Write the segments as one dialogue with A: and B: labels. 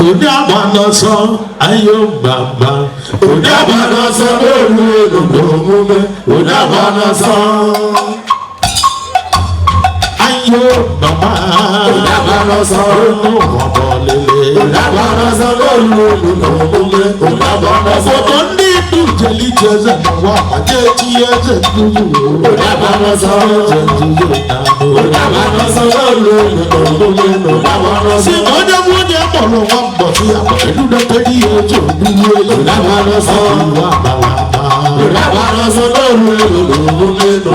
A: Odabanasa ayo baba Odabanasa lolume Odabanasa ayo baba Odabanasa lolume Odabanasa lolume Odabanasa ondi tujeli jeze wa majechi jeze Odabanasa Odabanasa lolume Odabanasa si oda wodi amolo wa boti abedu de pedi ojo duwe Odabanasa wa baba Odabanasa lolume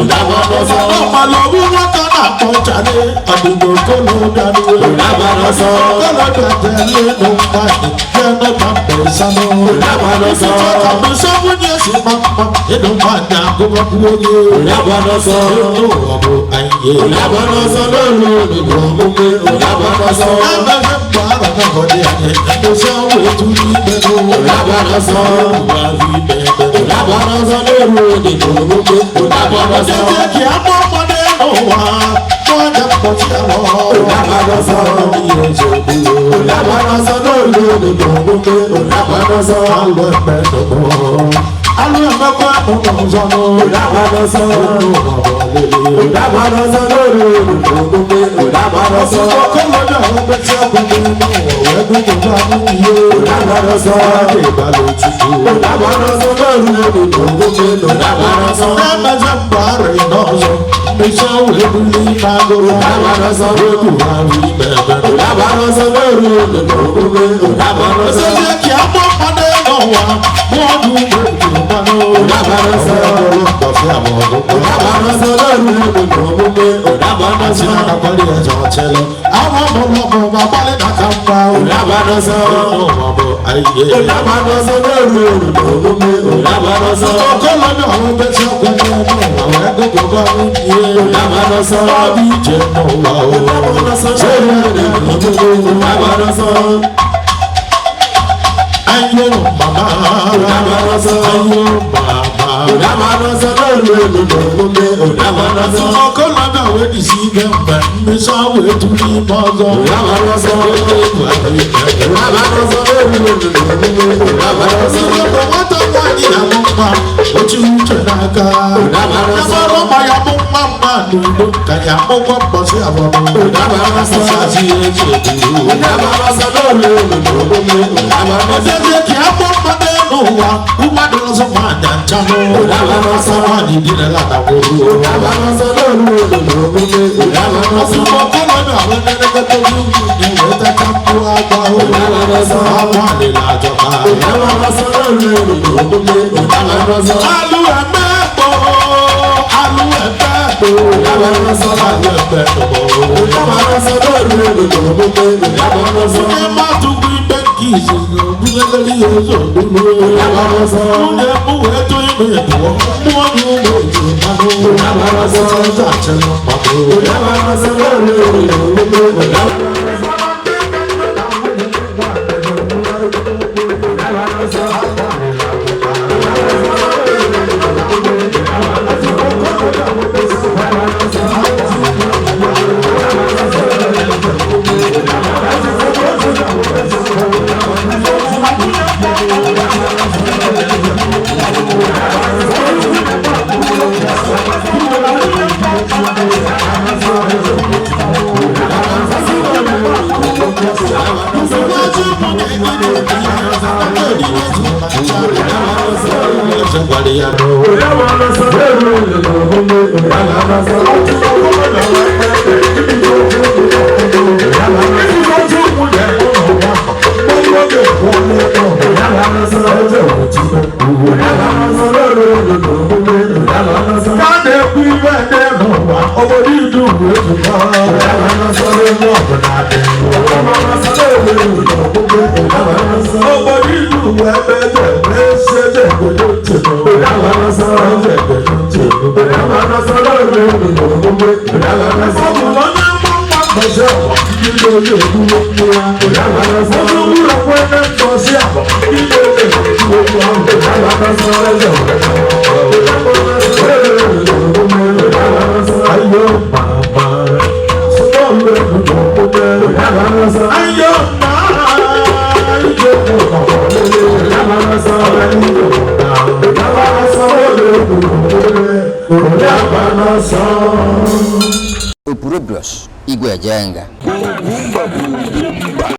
A: Odabanasa omalobu wakana ponchale adugo kolo danu Odabanasa kolo dele no pai keno pambesano Odabanasa kabuso wodi simama edo manya gogo kuoge Odabanasa no abo aye Odabanasa lolume Odabanasa abara na bodi ane edo wetu ni bedo Odabanasa wa vi bedo Odabanasa lolume Odabanasa ki amo mode no wa moja poti amo Odabanasa yeso Odabanasa lolume Odabanasa alwe bedo alwe mekwa omozono Odabanasa Odabanasa lolume Odabanasa koloja obeti agbede no wedu ko ba mu Odabanasa de balotutu Odabanasa lolume Odabanasa amaza bare nozo Misha webuli magoro Odabanasa wedu hawi bebe Odabanasa lolume Odabanasa ki amo pade no wa modu wedu mano Odabanasa Odabanasa lolume Odabanasa akoli ejo chelo awon mo babale na kamba Odabanasa aye Odabanasa lolume Odabanasa kolo na awon beti ogbede no awon egogo ba nje Odabanasa bi je no wa Odabanasa Odabanasa ayo mama Odabanasa ayo baba Odabanasa lolume Odabanasa kolo na we di si gamba Misha we tu ni mozo Odabanasa Odabanasa lolume Odabanasa wata wani ampa ochu chenaka Odabanasa ma ya mama nudo kaya moko bosi awon Odabanasa si eje Odabanasa lolume Odabanasa ki amo pade no wa umado so ma danchano Odabanasa wani dile la ta woru Odabanasa lolume Odabanasa kolo na we ne ko to ni weta kampu agba Odabanasa wani la joka Odabanasa lolume Odabanasa alu emepo Odabanasa alu emepo Odabanasa lolume Odabanasa ma tu gbe kisu bugeli ozo dulu Odabanasa ne mu eto ime wo mo ni mo ju manu Odabanasa ja chelo papo Odabanasa lolume
B: Opurobios Igwe Jenga.